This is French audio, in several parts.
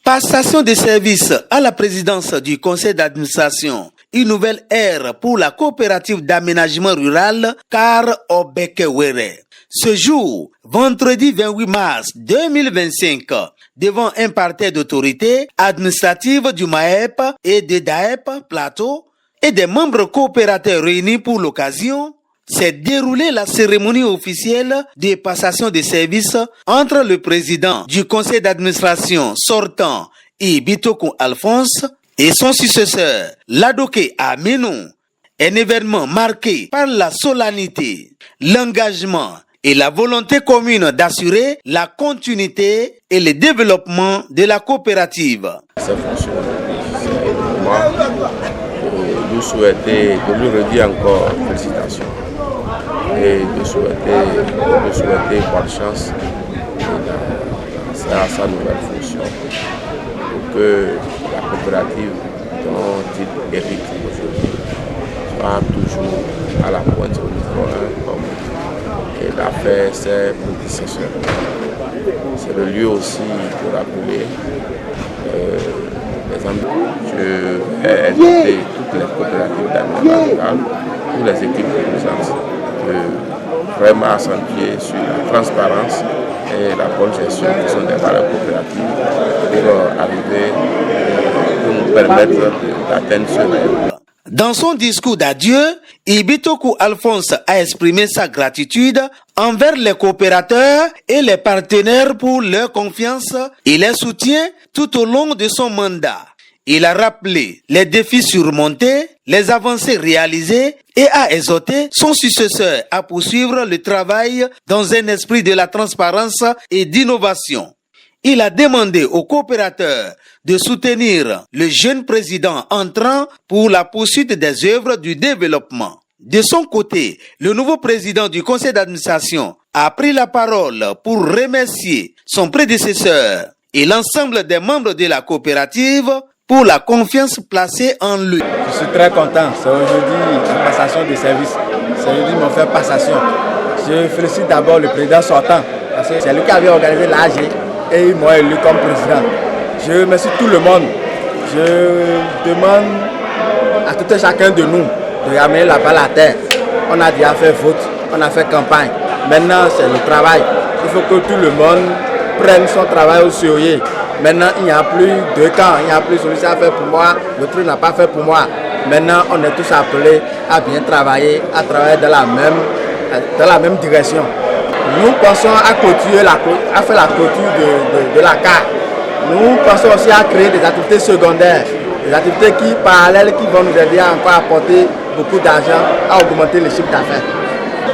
Passation de service à la présidence du conseil d'administration. Une nouvelle ère pour la coopérative d'aménagement rural Car Obekewere. Ce jour, vendredi 28 mars 2025, devant un parterre d'autorités administratives du MAEP et de DAEP Plateau et des membres coopérateurs réunis pour l'occasion, s'est déroulée la cérémonie officielle de passation de services entre le président du conseil d'administration sortant Ibitoku Alphonse et son successeur Ladoke Aminou. Un événement marqué par la solennité, l'engagement et la volonté commune d'assurer la continuité et le développement de la coopérative. Ça fonctionne. Moi, nous souhaitons, de lui redire encore félicitations et de souhaiter bonne chance à sa nouvelle fonction pour que la coopérative dont il hérite aujourd'hui soit toujours à la pointe au niveau 1 comme il a fait ses prédécesseurs. C'est le lieu aussi de rappeler les ambitions. Je vais inviter toutes les coopératives d'aménagement rural, toutes les équipes présentes, de vraiment accentuer sur la transparence et la bonne gestion qui sont des valeurs coopératives pour arriver pour nous permettre d'atteindre ce rêve. Dans son discours d'adieu, Ibitoku Alphonse a exprimé sa gratitude envers les coopérateurs et les partenaires pour leur confiance et leur soutien tout au long de son mandat. Il a rappelé les défis surmontés, les avancées réalisées et a exhorté son successeur à poursuivre le travail dans un esprit de la transparence et d'innovation. Il a demandé aux coopérateurs de soutenir le jeune président entrant pour la poursuite des œuvres du développement. De son côté, le nouveau président du conseil d'administration a pris la parole pour remercier son prédécesseur et l'ensemble des membres de la coopérative pour la confiance placée en lui. Je suis très content. C'est aujourd'hui la passation de service. C'est aujourd'hui mon fait passation. Je félicite d'abord le président sortant parce que c'est lui qui avait organisé l'AG et ils m'ont élu comme président. Je remercie tout le monde. Je demande à tout et chacun de nous de ramener la balle à terre. On a déjà fait vote, on a fait campagne. Maintenant, c'est le travail. Il faut que tout le monde prenne son travail au sérieux. Maintenant, il n'y a plus de camps, il n'y a plus celui-ci a fait pour moi, l'autre n'a pas fait pour moi. Maintenant, on est tous appelés à bien travailler, à travailler dans la même direction. Nous pensons à faire la clôture de la carte. Nous pensons aussi à créer des activités secondaires, des activités parallèles qui vont nous aider à encore apporter beaucoup d'argent, à augmenter le chiffre d'affaires.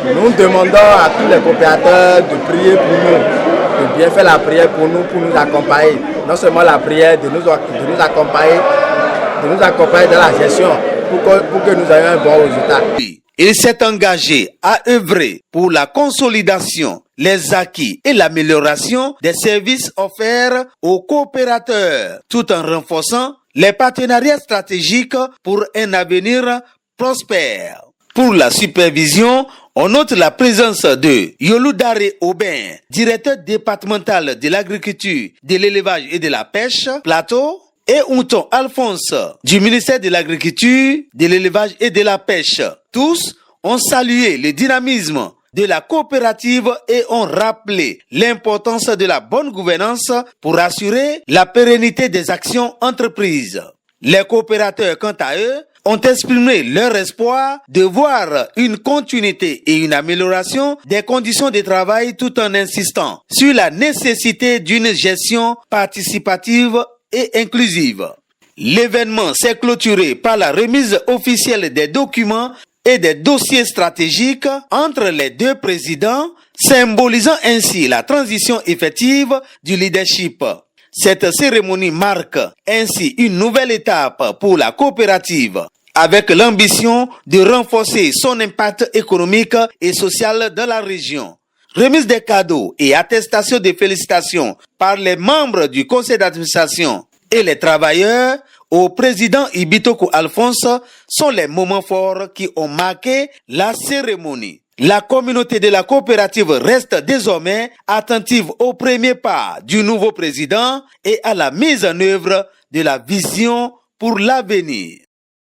Nous demandons à tous les coopérateurs de prier pour nous, de bien faire la prière pour nous accompagner. Non seulement la prière, de nous accompagner dans la gestion pour que nous ayons un bon résultat. Il s'est engagé à œuvrer pour la consolidation, les acquis et l'amélioration des services offerts aux coopérateurs, tout en renforçant les partenariats stratégiques pour un avenir prospère. Pour la supervision, on note la présence de Yoludare Aubin, directeur départemental de l'agriculture, de l'élevage et de la pêche, Plateau, et Unton Alphonse, du ministère de l'Agriculture, de l'Élevage et de la Pêche. Tous ont salué le dynamisme de la coopérative et ont rappelé l'importance de la bonne gouvernance pour assurer la pérennité des actions entreprises. Les coopérateurs, quant à eux, ont exprimé leur espoir de voir une continuité et une amélioration des conditions de travail tout en insistant sur la nécessité d'une gestion participative et inclusive. L'événement s'est clôturé par la remise officielle des documents et des dossiers stratégiques entre les deux présidents, symbolisant ainsi la transition effective du leadership. Cette cérémonie marque ainsi une nouvelle étape pour la coopérative, avec l'ambition de renforcer son impact économique et social dans la région. Remise des cadeaux et attestation de félicitations par les membres du conseil d'administration et les travailleurs au président Ibitoku Alphonse sont les moments forts qui ont marqué la cérémonie. La communauté de la coopérative reste désormais attentive aux premiers pas du nouveau président et à la mise en œuvre de la vision pour l'avenir.